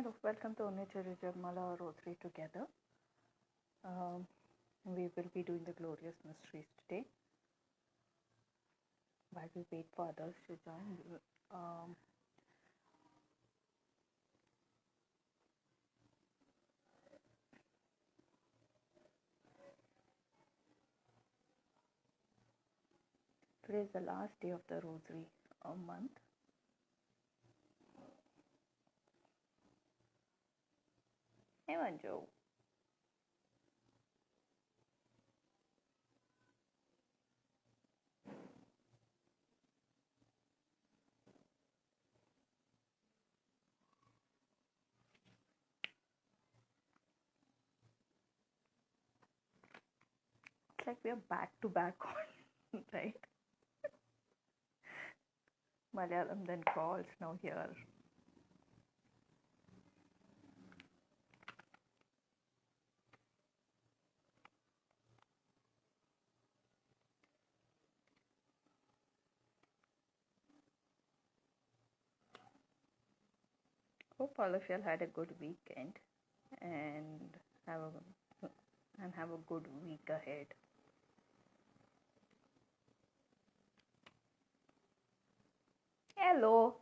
kind of welcome to Onechari Jagmala Rosary together. We will be doing the glorious mysteries today. While we wait for others to join, today is the last day of the Rosary month. Hey Manju. It's like we are back to back on, right? Malayalam then calls, now here. Hope all of y'all had a good weekend and have a good week ahead. Hello.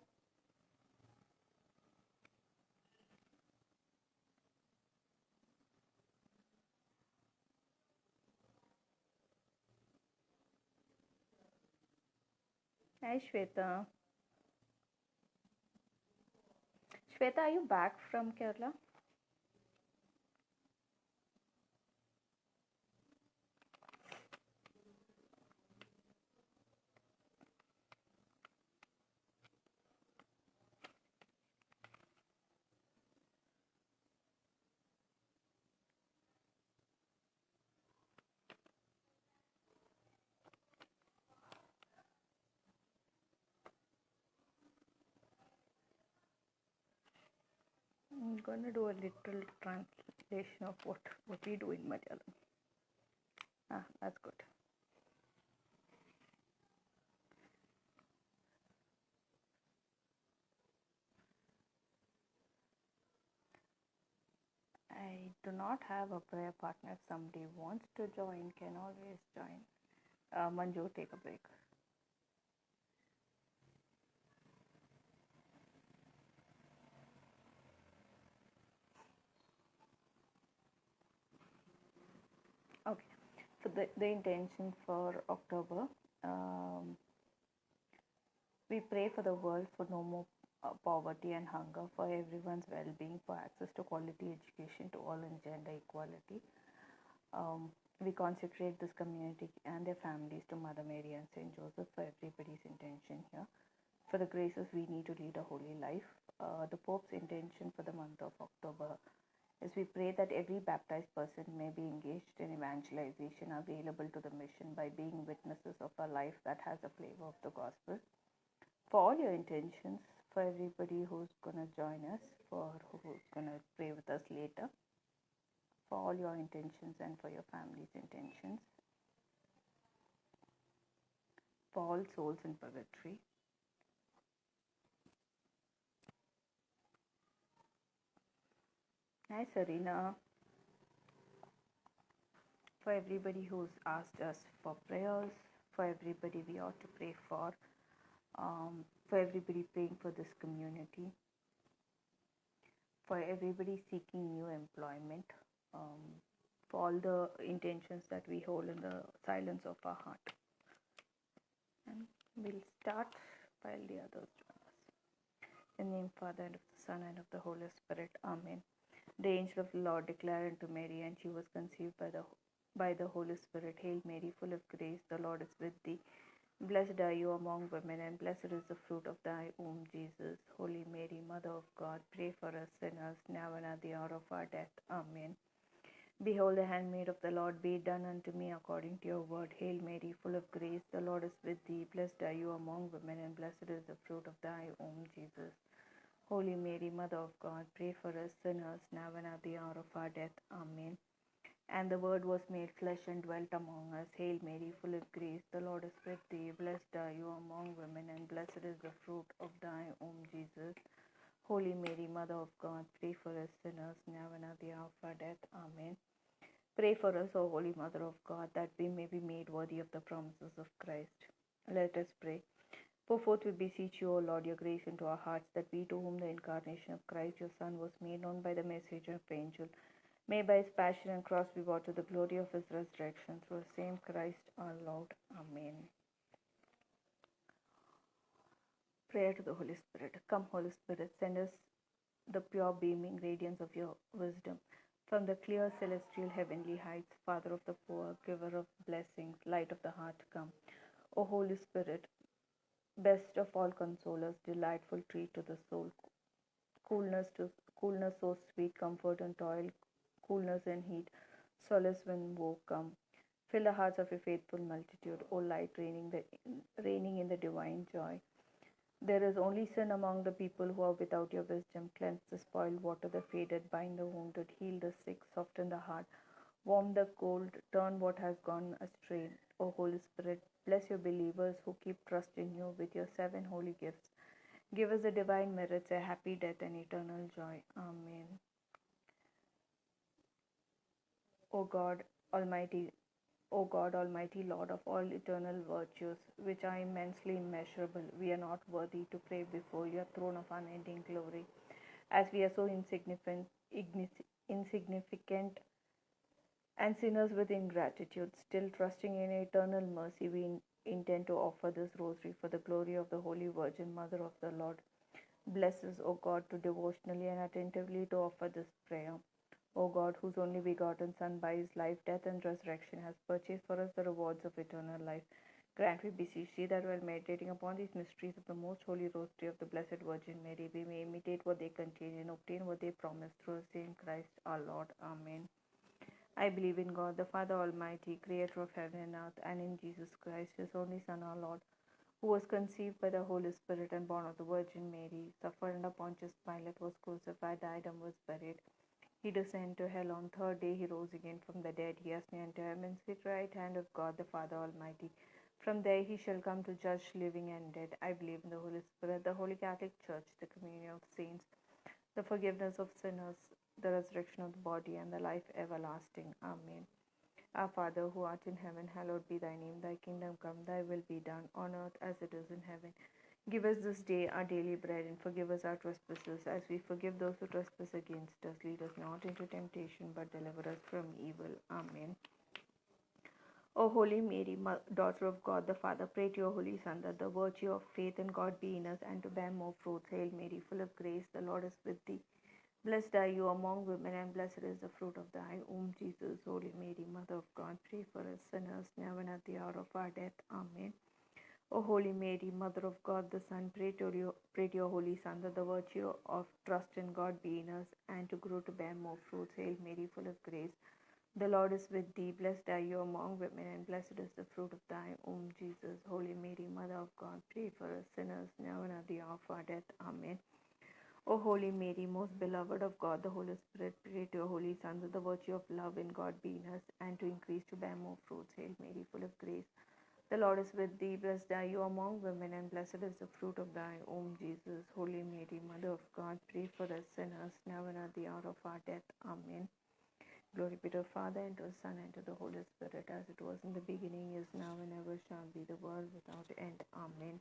Hi Shweta. Shweta, are you back from Kerala? I'm gonna do a literal translation of what we do in Malayalam. That's good. I do not have a prayer partner. If somebody wants to join, can always join. Manju, take a break. Okay. So the intention for October, we pray for the world for no more poverty and hunger, for everyone's well-being, for access to quality education to all and gender equality. We consecrate this community and their families to Mother Mary and Saint Joseph for everybody's intention here. For the graces we need to lead a holy life. The Pope's intention for the month of October is we pray that every baptized person may be engaged in evangelization, available to the mission by being witnesses of a life that has a flavor of the gospel. For all your intentions, for everybody who's going to join us, for who's going to pray with us later, for all your intentions and for your family's intentions, for all souls in purgatory. Hi Serena. For everybody who's asked us for prayers, for everybody we ought to pray for everybody praying for this community, for everybody seeking new employment, for all the intentions that we hold in the silence of our heart. And we'll start while the others join us. In the name of the Father, and of the Son, and of the Holy Spirit. Amen. The angel of the Lord declared unto Mary, and she was conceived by the Holy Spirit. Hail Mary, full of grace, the Lord is with thee. Blessed are you among women, and blessed is the fruit of thy womb, Jesus. Holy Mary, Mother of God, pray for us sinners, now and at the hour of our death. Amen. Behold, the handmaid of the Lord, be it done unto me according to your word. Hail Mary, full of grace, the Lord is with thee. Blessed are you among women, and blessed is the fruit of thy womb, Jesus. Holy Mary, Mother of God, pray for us sinners, now and at the hour of our death. Amen. And the Word was made flesh and dwelt among us. Hail Mary, full of grace, the Lord is with thee. Blessed are you among women, and blessed is the fruit of thy womb, Jesus. Holy Mary, Mother of God, pray for us sinners, now and at the hour of our death. Amen. Pray for us, O Holy Mother of God, that we may be made worthy of the promises of Christ. Let us pray. Pour forth, we beseech you, O Lord, your grace into our hearts, that we, to whom the incarnation of Christ, your Son, was made known by the message of angel, may by his passion and cross be brought to the glory of his resurrection, through the same Christ our Lord. Amen. Prayer to the Holy Spirit. Come, Holy Spirit, send us the pure beaming radiance of your wisdom. From the clear celestial heavenly heights, Father of the poor, giver of blessings, light of the heart, come. O Holy Spirit, best of all consolers, delightful treat to the soul, coolness so sweet, comfort and toil, coolness and heat, solace when woe come. Fill the hearts of your faithful multitude, O light reigning in the divine joy. There is only sin among the people who are without your wisdom. Cleanse the spoiled, water the faded, bind the wounded, heal the sick, soften the heart, warm the cold, turn what has gone astray. O Holy Spirit, bless your believers who keep trust in you with your 7 holy gifts. Give us the divine merits, a happy death, and eternal joy. Amen. O God, Almighty, O God, Almighty Lord of all eternal virtues, which are immensely immeasurable, we are not worthy to pray before your throne of unending glory, as we are so insignificant and sinners with ingratitude. Still trusting in eternal mercy, we intend to offer this rosary for the glory of the Holy Virgin Mother of the Lord. Bless us, O God, to devotionally and attentively to offer this prayer. O God, whose only begotten Son, by his life, death, and resurrection, has purchased for us the rewards of eternal life, grant, we beseech thee, that while meditating upon these mysteries of the most holy rosary of the Blessed Virgin Mary, we may imitate what they contain and obtain what they promise, through the same Christ our Lord. Amen. I believe in God, the Father Almighty, creator of heaven and earth, and in Jesus Christ, his only Son, our Lord, who was conceived by the Holy Spirit and born of the Virgin Mary, suffered under Pontius Pilate, was crucified, died, and was buried. He descended to hell. On third day he rose again from the dead. He ascended to heaven, sit right hand of God the Father Almighty. From there he shall come to judge living and dead. I believe in the Holy Spirit, the Holy Catholic Church, the communion of saints, the forgiveness of sinners, the resurrection of the body, and the life everlasting. Amen. Our Father, who art in heaven, hallowed be thy name. Thy kingdom come, thy will be done, on earth as it is in heaven. Give us this day our daily bread, and forgive us our trespasses, as we forgive those who trespass against us. Lead us not into temptation, but deliver us from evil. Amen. O Holy Mary, daughter of God the Father, pray to your Holy Son, that the virtue of faith in God be in us, and to bear more fruits. Hail Mary, full of grace, the Lord is with thee. Blessed are you among women, and blessed is the fruit of thy womb, Jesus. Holy Mary, Mother of God, pray for us sinners, now and at the hour of our death. Amen. O Holy Mary, Mother of God the Son, pray to your Holy Son, that the virtue of trust in God be in us, and to grow to bear more fruits. Hail Mary, full of grace, the Lord is with thee. Blessed are you among women, and blessed is the fruit of thy womb, Jesus. Holy Mary, Mother of God, pray for us sinners, now and at the hour of our death. Amen. O Holy Mary, most beloved of God, the Holy Spirit, pray to your Holy Son, that the virtue of love in God be in us, and to increase to bear more fruits. Hail Mary, full of grace, the Lord is with thee. Blessed are you among women, and blessed is the fruit of thy womb, Jesus. Holy Mary, Mother of God, pray for us sinners, now and at the hour of our death. Amen. Glory be to the Father, and to the Son, and to the Holy Spirit, as it was in the beginning, is now, and ever shall be, the world without end. Amen.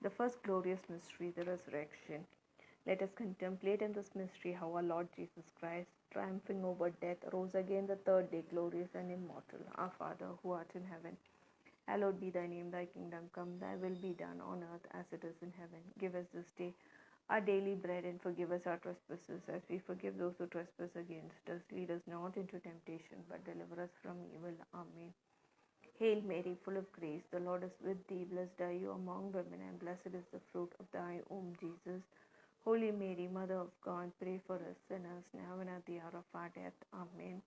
The first glorious mystery, the resurrection. Let us contemplate in this mystery how our Lord Jesus Christ, triumphing over death, rose again the third day, glorious and immortal. Our Father, who art in heaven, hallowed be thy name. Thy kingdom come, thy will be done, on earth as it is in heaven. Give us this day our daily bread, and forgive us our trespasses, as we forgive those who trespass against us. Lead us not into temptation, but deliver us from evil. Amen. Hail Mary, full of grace, the Lord is with thee. Blessed are you among women, and blessed is the fruit of thy womb, Jesus. Holy Mary, Mother of God, pray for us sinners, now and at the hour of our death. Amen.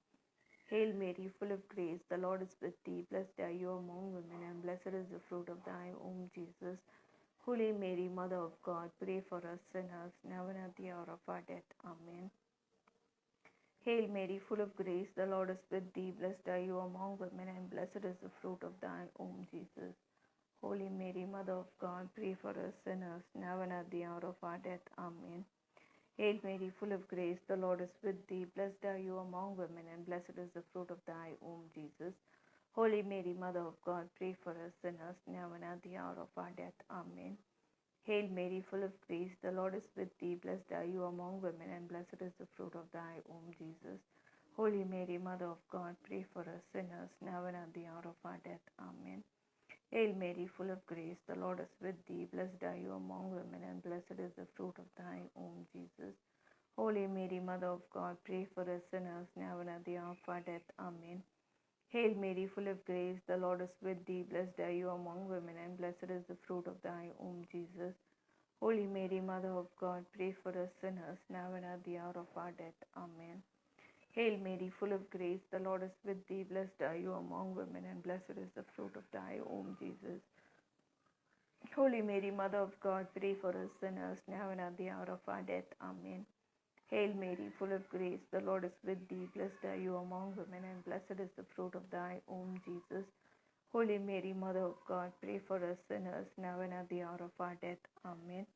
Hail Mary, full of grace, the Lord is with thee. Blessed are you among women, and blessed is the fruit of thy womb, Jesus. Holy Mary, Mother of God, pray for us sinners, now and at the hour of our death. Amen. Hail Mary, full of grace, the Lord is with thee. Blessed are you among women, and blessed is the fruit of thy womb, Jesus. Holy Mary, Mother of God, pray for us sinners, now and at the hour of our death. Amen. Hail Mary, full of grace, the Lord is with thee. Blessed are you among women, and blessed is the fruit of thy womb, Jesus. Holy Mary, Mother of God, pray for us sinners, now and at the hour of our death. Amen. Hail Mary, full of grace, the Lord is with thee. Blessed are you among women, and blessed is the fruit of thy womb, Jesus. Holy Mary, Mother of God, pray for us sinners, now and at the hour of our death. Amen. Hail Mary, full of grace, the Lord is with thee. Blessed are you among women, and blessed is the fruit of thy womb, Jesus. Holy Mary, Mother of God, pray for us sinners, now and at the hour of our death. Amen. Hail Mary, full of grace, the Lord is with thee. Blessed are you among women, and blessed is the fruit of thy womb, Jesus. Holy Mary, Mother of God, pray for us sinners, now and at the hour of our death. Amen. Hail Mary, full of grace, the Lord is with thee. Blessed are you among women, and blessed is the fruit of thy womb, Jesus. Holy Mary, Mother of God, pray for us sinners, now and at the hour of our death. Amen. Hail Mary, full of grace, the Lord is with thee. Blessed are you among women, and blessed is the fruit of thy womb, Jesus. Holy Mary, Mother of God, pray for us sinners, now and at the hour of our death. Amen.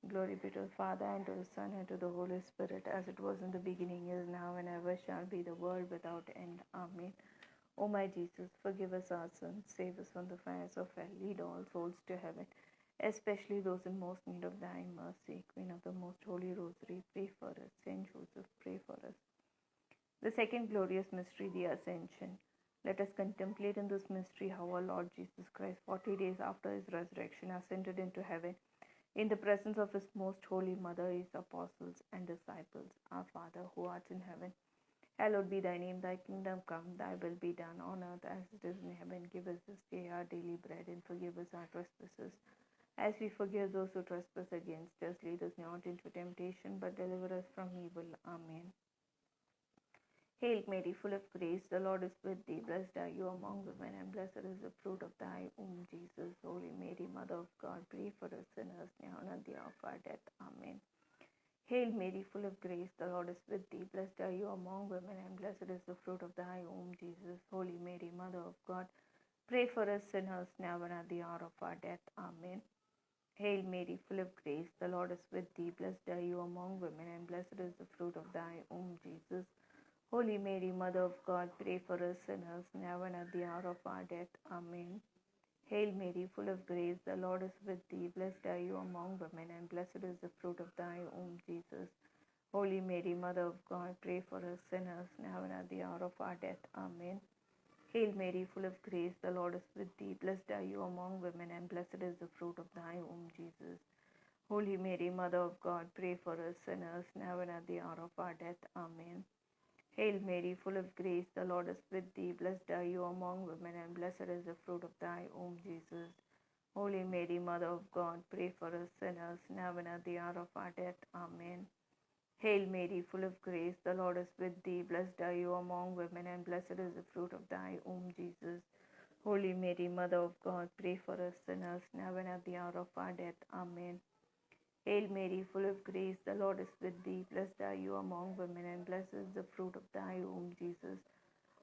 Glory be to the Father, and to the Son, and to the Holy Spirit, as it was in the beginning, is now, and ever shall be, the world without end. Amen. O my Jesus, forgive us our sins, save us from the fires of hell, lead all souls to heaven, especially those in most need of thy mercy. Queen of the most holy rosary, pray for us. Saint Joseph, pray for us. The second glorious mystery, the Ascension. Let us contemplate in this mystery how our Lord Jesus Christ, 40 days after his resurrection, ascended into heaven in the presence of his most holy mother, his apostles and disciples. Our Father, who art in heaven, hallowed be thy name. Thy kingdom come, thy will be done on earth as it is in heaven. Give us this day our daily bread, and forgive us our trespasses, as we forgive those who trespass against us. Lead us not into temptation, but deliver us from evil. Amen. Hail Mary, full of grace, the Lord is with thee. Blessed are you among women, and blessed is the fruit of thy womb, Jesus. Holy Mary, Mother of God, pray for us sinners, now and at the hour of our death. Amen. Hail Mary, full of grace, the Lord is with thee. Blessed are you among women, and blessed is the fruit of thy womb, Jesus. Holy Mary, Mother of God, pray for us sinners, now and at the hour of our death. Amen. Hail Mary, full of grace, the Lord is with thee. Blessed are you among women, and blessed is the fruit of thy womb, Jesus. Holy Mary, Mother of God, pray for us sinners, now and at the hour of our death. Amen. Hail Mary, full of grace, the Lord is with thee. Blessed are you among women, and blessed is the fruit of thy womb, Jesus. Holy Mary, Mother of God, pray for us sinners, now and at the hour of our death. Amen. Hail Mary, full of grace, the Lord is with thee. Blessed are you among women, and blessed is the fruit of thy womb, Jesus. Holy Mary, Mother of God, pray for us sinners, now and at the hour of our death. Amen. Hail Mary, full of grace, the Lord is with thee. Blessed are you among women, and blessed is the fruit of thy womb, Jesus. Holy Mary, Mother of God, pray for us sinners, now and at the hour of our death. Amen. Hail Mary, full of grace, the Lord is with thee. Blessed are you among women, and blessed is the fruit of thy womb, Jesus. Holy Mary, Mother of God, pray for us sinners, now and at the hour of our death. Amen. Hail Mary, full of grace, the Lord is with thee. Blessed are you among women, and blessed is the fruit of thy womb, Jesus.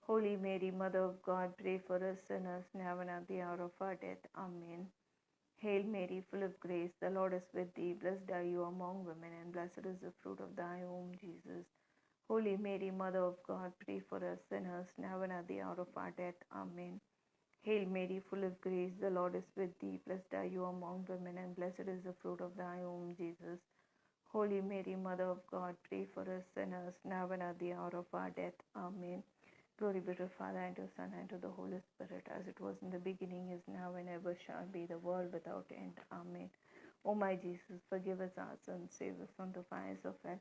Holy Mary, Mother of God, pray for us sinners, now and at the hour of our death. Amen. Hail Mary, full of grace, the Lord is with thee. Blessed are you among women, and blessed is the fruit of thy womb, Jesus. Holy Mary, Mother of God, pray for us sinners, now and at the hour of our death. Amen. Hail Mary, full of grace, the Lord is with thee. Blessed are you among women, and blessed is the fruit of thy womb, Jesus. Holy Mary, Mother of God, pray for us sinners, now and at the hour of our death. Amen. Glory be to the Father, and to the Son, and to the Holy Spirit, as it was in the beginning, is now, and ever shall be, the world without end. Amen. O my Jesus, forgive us our sins, save us from the fires of hell.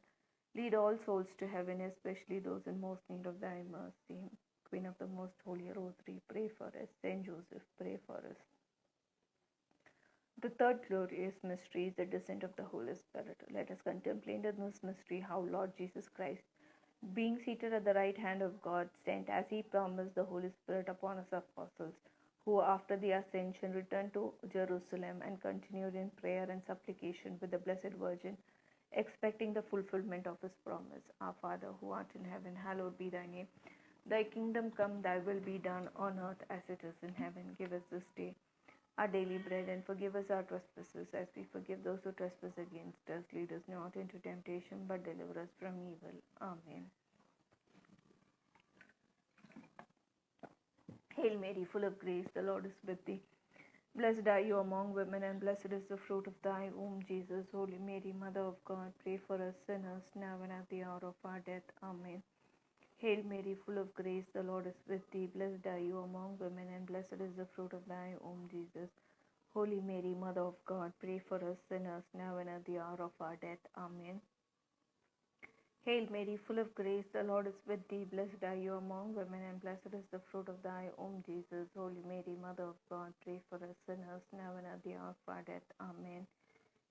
Lead all souls to heaven, especially those in most need of thy mercy. Queen of the most holy rosary, pray for us. Saint Joseph, pray for us. The third glorious mystery is the descent of the Holy Spirit. Let us contemplate in this mystery how Lord Jesus Christ, being seated at the right hand of God, sent, as he promised, the Holy Spirit upon his apostles, who after the ascension returned to Jerusalem and continued in prayer and supplication with the Blessed Virgin, expecting the fulfillment of his promise. Our Father, who art in heaven, hallowed be thy name. Thy kingdom come, thy will be done on earth as it is in heaven. Give us this day our daily bread, and forgive us our trespasses as we forgive those who trespass against us. Lead us not into temptation, but deliver us from evil. Amen. Hail Mary, full of grace, the Lord is with thee. Blessed are you among women, and blessed is the fruit of thy womb, Jesus. Holy Mary, Mother of God, pray for us sinners, now and at the hour of our death. Amen. Hail Mary, full of grace, the Lord is with thee. Blessed are you among women, and blessed is the fruit of thy womb, Jesus. Holy Mary, Mother of God, pray for us sinners, now and at the hour of our death. Amen. Hail Mary, full of grace, the Lord is with thee. Blessed are you among women, and blessed is the fruit of thy womb, Jesus. Holy Mary, Mother of God, pray for us sinners, now and at the hour of our death. Amen.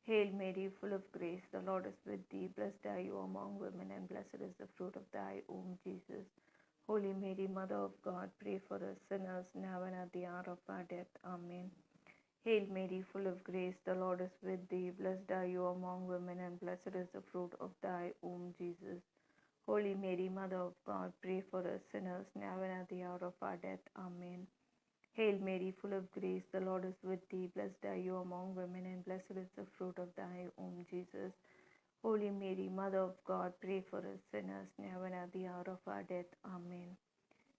Hail Mary, full of grace, the Lord is with thee. Blessed are you among women, and blessed is the fruit of thy womb, Jesus. Holy Mary, Mother of God, pray for us sinners, now and at the hour of our death. Amen. Hail Mary, full of grace, the Lord is with thee. Blessed are you among women, and blessed is the fruit of thy womb, Jesus. Holy Mary, Mother of God, pray for us sinners, now and at the hour of our death. Amen. Hail Mary, full of grace, the Lord is with thee. Blessed are you among women, and blessed is the fruit of thy womb, Jesus. Holy Mary, Mother of God, pray for us sinners, now and at the hour of our death. Amen.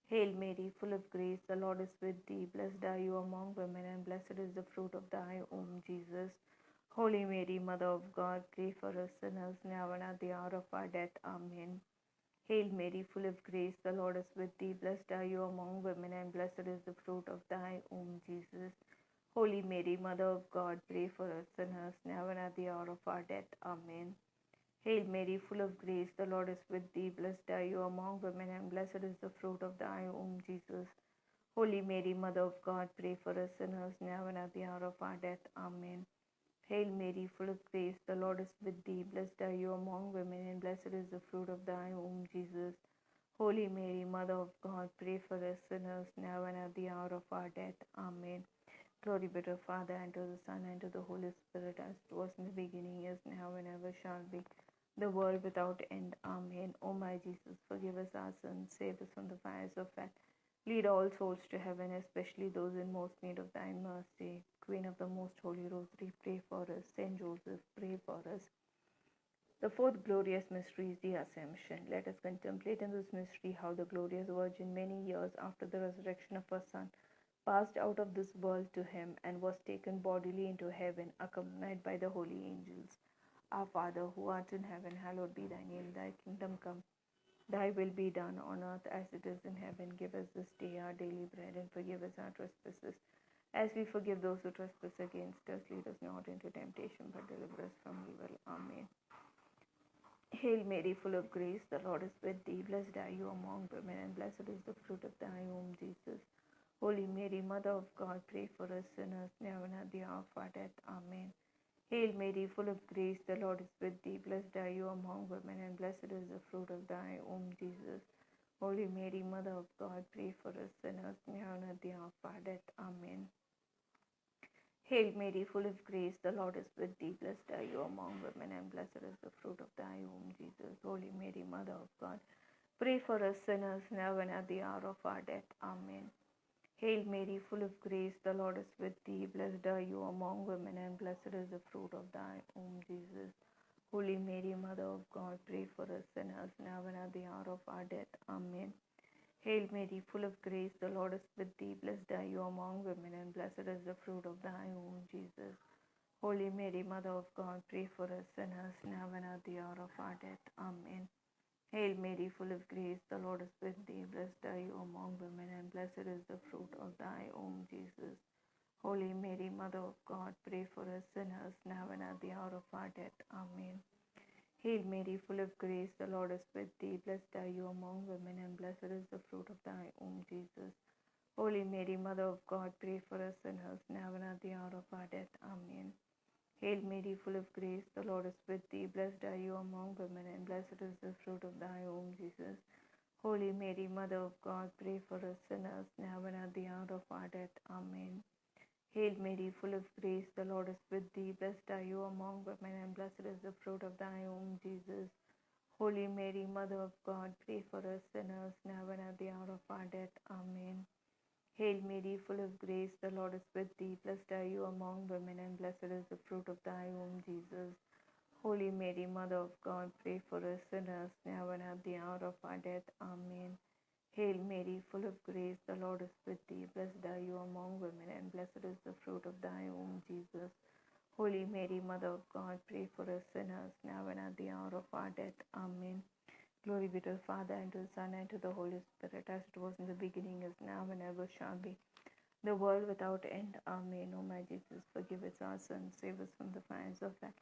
Hail Mary, full of grace, the Lord is with thee. Blessed are you among women, and blessed is the fruit of thy womb, Jesus. Holy Mary, Mother of God, pray for us sinners, now and at the hour of our death. Amen. Hail Mary, full of grace, the Lord is with thee. Blessed are you among women, and blessed is the fruit of thy womb, Jesus. Holy Mary, Mother of God, pray for us sinners, now and at the hour of our death. Amen. Hail Mary, full of grace, the Lord is with thee. Blessed are you among women, and blessed is the fruit of thy womb, Jesus. Holy Mary, Mother of God, pray for us sinners, now and at the hour of our death. Amen. Hail Mary, full of grace, the Lord is with thee. Blessed are you among women, and blessed is the fruit of thy womb, Jesus. Holy Mary, Mother of God, pray for us sinners, now and at the hour of our death. Amen. Glory be to the Father, and to the Son, and to the Holy Spirit, as it was in the beginning, is now, and ever shall be, the world without end. Amen. O my Jesus, forgive us our sins, save us from the fires of hell. Lead all souls to heaven, especially those in most need of thy mercy. Queen of the Most Holy Rosary, pray for us. Saint Joseph, pray for us. The fourth glorious mystery is the Assumption. Let us contemplate in this mystery how the glorious Virgin, many years after the resurrection of her Son, passed out of this world to him and was taken bodily into heaven, accompanied by the holy angels. Our Father, who art in heaven, hallowed be thy name. Thy kingdom come. Thy will be done on earth as it is in heaven. Give us this day our daily bread, and forgive us our trespasses, as we forgive those who trespass against us. Lead us not into temptation, but deliver us from evil. Amen. Hail Mary, full of grace, the Lord is with thee. Blessed are you among women, and blessed is the fruit of thy womb, Jesus. Holy Mary, Mother of God, pray for us sinners, now and at the hour of our death. Amen. Hail Mary, full of grace, the Lord is with thee. Blessed are you among women, and blessed is the fruit of thy womb, Jesus. Holy Mary, Mother of God, pray for us sinners, now and at the hour of our death. Amen. Hail Mary, full of grace, the Lord is with thee. Blessed are you among women, and blessed is the fruit of thy womb, Jesus. Holy Mary, Mother of God, pray for us sinners, now and at the hour of our death. Amen. Hail Mary, full of grace, the Lord is with thee. Blessed are you among women, and blessed is the fruit of thy womb, Jesus. Holy Mary, Mother of God, pray for us sinners, now and at the hour of our death. Amen. Hail Mary, full of grace, the Lord is with thee. Blessed are you among women, and blessed is the fruit of thy womb, Jesus. Holy Mary, Mother of God, pray for us sinners, now and at the hour of our death. Amen. Hail Mary, full of grace, the Lord is with thee. Blessed are you among women, and blessed is the fruit of thy womb, Jesus. Holy Mary, Mother of God, pray for us sinners, now and at the hour of our death. Amen. Hail Mary, full of grace, the Lord is with thee. Blessed are you among women, and blessed is the fruit of thy womb, Jesus. Holy Mary, Mother of God, pray for us sinners, now and at the hour of our death. Amen. Hail Mary, full of grace, the Lord is with thee. Blessed are you among women, and blessed is the fruit of thy womb, Jesus. Holy Mary, Mother of God, pray for us sinners, now and at the hour of our death. Amen. Hail Mary, full of grace, the Lord is with thee. Blessed are you among women, and blessed is the fruit of thy womb, Jesus. Holy Mary, Mother of God, pray for us sinners, now and at the hour of our death. Amen. Hail Mary, full of grace, the Lord is with thee. Blessed are you among women, and blessed is the fruit of thy womb, Jesus. Holy Mary, Mother of God, pray for us sinners, now and at the hour of our death. Amen. Hail Mary, full of grace, the Lord is with thee. Blessed are you among women, and blessed is the fruit of thy womb, Jesus. Holy Mary, Mother of God, pray for us sinners, now and at the hour of our death. Amen. Glory be to the Father, and to the Son, and to the Holy Spirit, as it was in the beginning, is now, and ever shall be, the world without end. Amen. O my Jesus, forgive us our sins, save us from the fires of hell.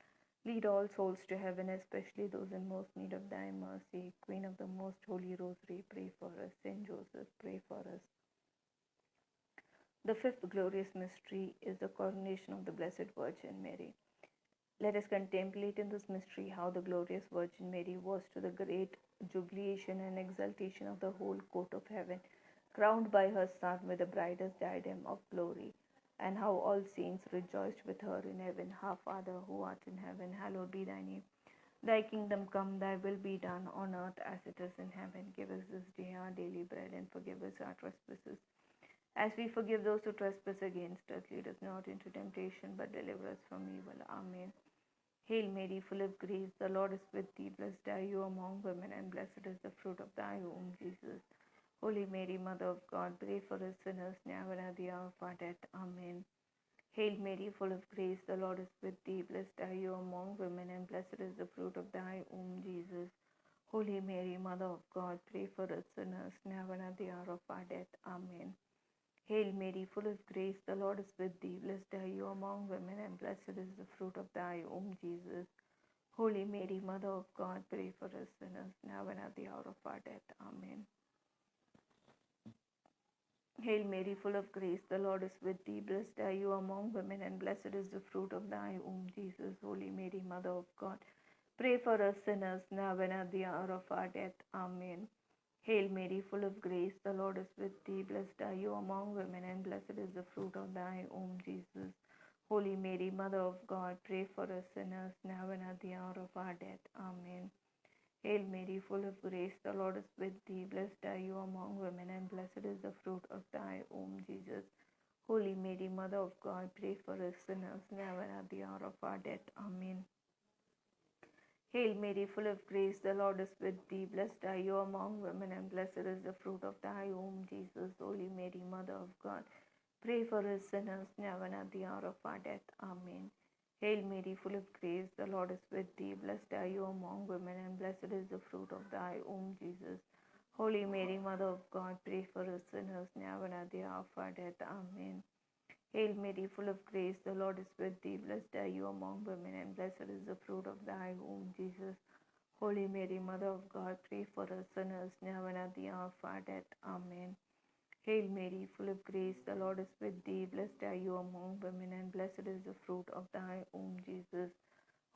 Lead all souls to heaven, especially those in most need of thy mercy. Queen of the most holy rosary, pray for us. Saint Joseph, pray for us. The fifth glorious mystery is the coronation of the Blessed Virgin Mary. Let us contemplate in this mystery how the glorious Virgin Mary was to the great jubilation and exaltation of the whole court of heaven, crowned by her Son with the brightest diadem of glory, and how all saints rejoiced with her in heaven. Our Father, who art in heaven, hallowed be thy name. Thy kingdom come, thy will be done on earth as it is in heaven. Give us this day our daily bread, and forgive us our trespasses, as we forgive those who trespass against us. Lead us not into temptation, but deliver us from evil. Amen. Hail Mary, full of grace, the Lord is with thee. Blessed are you among women, and blessed is the fruit of thy womb, Jesus. Holy Mary, Mother of God, pray for us sinners, now and at the hour of our death. Amen. Hail Mary, full of grace, the Lord is with thee. Blessed are you among women, and blessed is the fruit of thy womb, Jesus. Holy Mary, Mother of God, pray for us sinners, now and at the hour of our death. Amen. Hail Mary, full of grace, the Lord is with thee. Blessed are you among women, and blessed is the fruit of thy womb, Jesus. Holy Mary, Mother of God, pray for us sinners, now and at the hour of our death. Amen. Hail Mary, full of grace, the Lord is with thee. Blessed are you among women, and blessed is the fruit of thy womb, Jesus. Holy Mary, Mother of God, pray for us sinners, now and at the hour of our death. Amen. Hail Mary, full of grace, the Lord is with thee. Blessed are you among women, and blessed is the fruit of thy womb, Jesus. Holy Mary, Mother of God, pray for us sinners, now and at the hour of our death. Amen. Hail Mary, full of grace, the Lord is with thee. Blessed are you among women, and blessed is the fruit of thy womb, Jesus. Holy Mary, Mother of God, pray for us sinners, now and at the hour of our death. Amen. Hail Mary, full of grace, the Lord is with thee. Blessed are you among women, and blessed is the fruit of thy womb, Jesus. Holy Mary, Mother of God, pray for us sinners, now and at the hour of our death. Amen. Hail Mary, full of grace, the Lord is with thee. Blessed are you among women, and blessed is the fruit of thy womb, Jesus. Holy Mary, Mother of God, pray for us sinners, now and at the hour of our death. Amen. Hail Mary, full of grace, the Lord is with thee. Blessed are you among women, and blessed is the fruit of thy womb, Jesus. Holy Mary, Mother of God, pray for us sinners, now and at the hour of our death. Amen. Hail Mary, full of grace, the Lord is with thee. Blessed are you among women, and blessed is the fruit of thy womb, Jesus.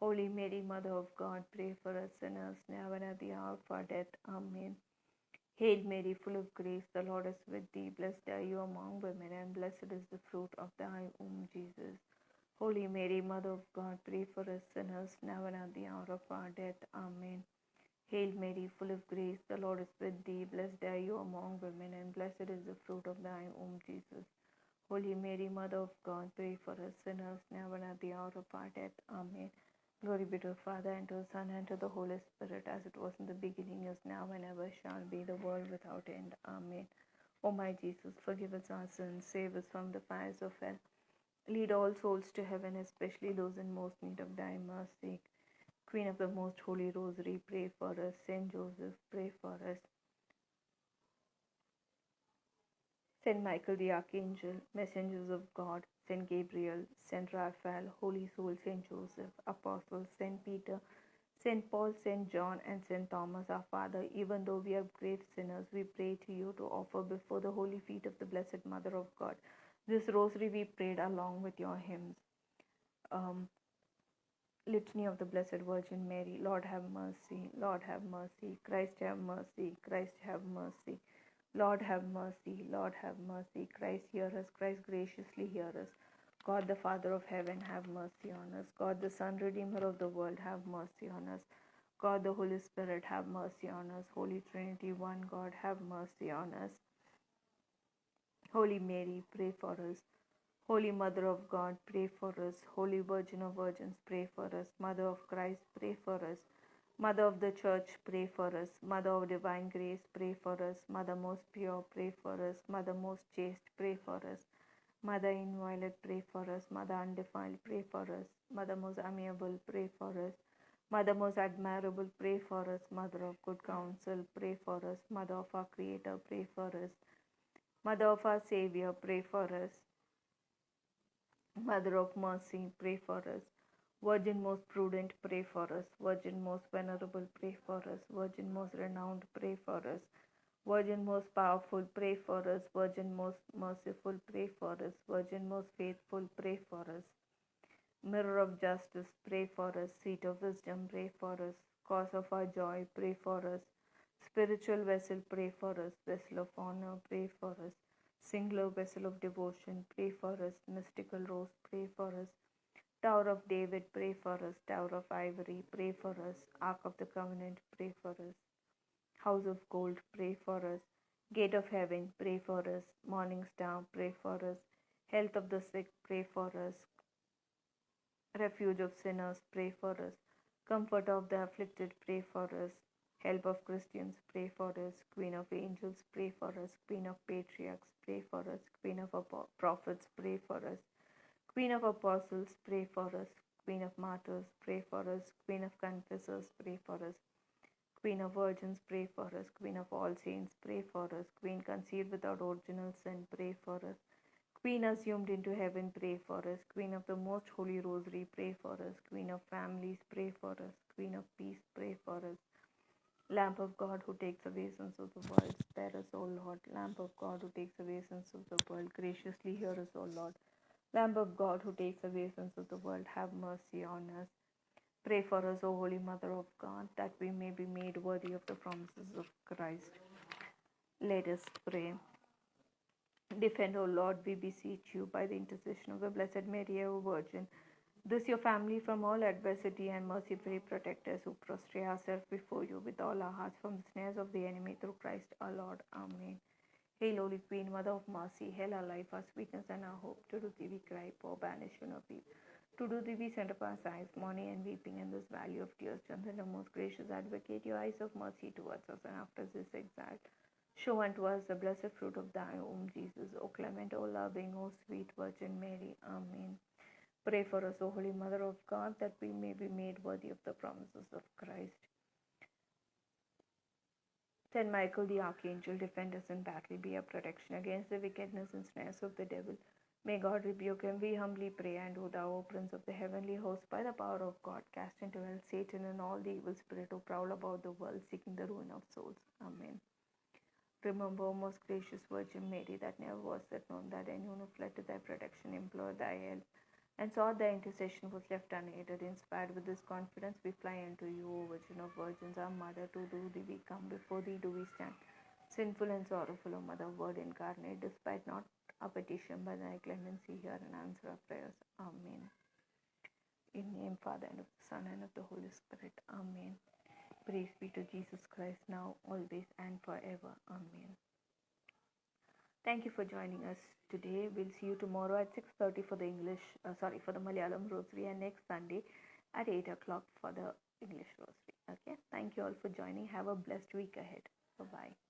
Holy Mary, Mother of God, pray for us sinners, now and at the hour of our death. Amen. Hail Mary, full of grace, the Lord is with thee. Blessed are you among women, and blessed is the fruit of thy womb, Jesus. Holy Mary, Mother of God, pray for us sinners, now and at the hour of our death. Amen. Hail Mary, full of grace, the Lord is with thee. Blessed are you among women, and blessed is the fruit of thy womb, Jesus. Holy Mary, Mother of God, pray for us sinners, now and at the hour of our death. Amen. Glory be to the Father, and to the Son, and to the Holy Spirit, as it was in the beginning, is now, and ever shall be, the world without end. Amen. O my Jesus, forgive us our sins, save us from the fires of hell. Lead all souls to heaven, especially those in most need of thy mercy. Queen of the most holy rosary, pray for us. Saint Joseph, pray for us. Saint Michael the Archangel, messengers of God, Saint Gabriel, Saint Raphael, Holy Soul, Saint Joseph, Apostles, Saint Peter, Saint Paul, Saint John, and Saint Thomas, our Father, even though we are grave sinners, we pray to you to offer before the holy feet of the Blessed Mother of God this rosary we prayed along with your hymns. Litany of the Blessed Virgin Mary. Lord have mercy, Lord have mercy, Christ have mercy, Christ have mercy. Lord have mercy, Lord have mercy, Christ hear us, Christ graciously hear us. God the Father of heaven, have mercy on us. God the Son, Redeemer of the world, have mercy on us. God the Holy Spirit, have mercy on us. Holy Trinity, one God, have mercy on us. Holy Mary, pray for us. Holy Mother of God, pray for us. Holy Virgin of Virgins, pray for us. Mother of Christ, pray for us. Mother of the Church, pray for us. Mother of Divine Grace, pray for us. Mother most pure, pray for us. Mother most chaste, pray for us. Mother inviolate, pray for us. Mother undefiled, pray for us. Mother most amiable, pray for us. Mother most admirable, pray for us. Mother of good counsel, pray for us. Mother of our Creator, pray for us. Mother of our Savior, pray for us. Mother of mercy, pray for us. Virgin most prudent, pray for us. Virgin most venerable, pray for us. Virgin most renowned, pray for us. Virgin most powerful, pray for us. Virgin most merciful, pray for us. Virgin most faithful, pray for us. Mirror of justice, pray for us. Seat of wisdom, pray for us. Cause of our joy, pray for us. Spiritual vessel, pray for us. Vessel of honor, pray for us. Singular vessel of devotion, pray for us. Mystical rose, pray for us. Tower of David, pray for us. Tower of Ivory, pray for us. Ark of the Covenant, pray for us. House of Gold, pray for us. Gate of Heaven, pray for us. Morning Star, pray for us. Health of the sick, pray for us. Refuge of sinners, pray for us. Comfort of the afflicted, pray for us. Help of Christians, pray for us. Queen of angels, pray for us. Queen of patriarchs, pray for us. Queen of prophets, pray for us. Queen of apostles, pray for us. Queen of martyrs, pray for us. Queen of confessors, pray for us. Queen of virgins, pray for us. Queen of all saints, pray for us. Queen conceived without original sin, pray for us. Queen assumed into heaven, pray for us. Queen of the most holy rosary, pray for us. Queen of families, pray for us. Queen of peace, pray for us. Lamp of God who takes away sins of the world, spare us, O Lord. Lamp of God who takes away sins of the world, graciously hear us, O Lord. Lamb of God who takes away sins of the world, have mercy on us. Pray for us, O Holy Mother of God, that we may be made worthy of the promises of Christ. Let us pray. Defend, O Lord, we beseech you, by the intercession of the Blessed Mary, O Virgin, this your family from all adversity, and mercifully protect us who prostrate ourselves before you with all our hearts from the snares of the enemy, through Christ our Lord. Amen. Hail, Holy Queen, Mother of Mercy, hail our life, our sweetness, and our hope. To do thee we cry, poor banishment of Eve. To do thee we send up our sighs, mourning and weeping in this valley of tears. Chandra, most gracious advocate, your eyes of mercy towards us, and after this exile, show unto us the blessed fruit of thy womb, Jesus. O clement, O loving, O sweet Virgin Mary. Amen. Pray for us, O Holy Mother of God, that we may be made worthy of the promises of Christ. Saint Michael the Archangel, defend us in battle, be our protection against the wickedness and snares of the devil. May God rebuke him, we humbly pray. And O thou, O Prince of the heavenly host, by the power of God, cast into hell Satan and all the evil spirit who prowl about the world, seeking the ruin of souls. Amen. Remember, O most gracious Virgin Mary, that never was it known that anyone who fled to thy protection, implored thy help, and sought thy intercession was left unaided. Inspired with this confidence, we fly unto you, O Virgin of Virgins, our Mother. To do thee we come, before thee do we stand, sinful and sorrowful, O Mother, Word incarnate. Despite not our petition, by thy clemency, hear and answer our prayers. Amen. In the name, Father, and of the Son, and of the Holy Spirit. Amen. Praise be to Jesus Christ, now, always, and forever. Amen. Thank you for joining us today. We'll see you tomorrow at 6:30 for the for the Malayalam Rosary, and next Sunday at 8 o'clock for the English Rosary. Okay. Thank you all for joining. Have a blessed week ahead. Bye-bye.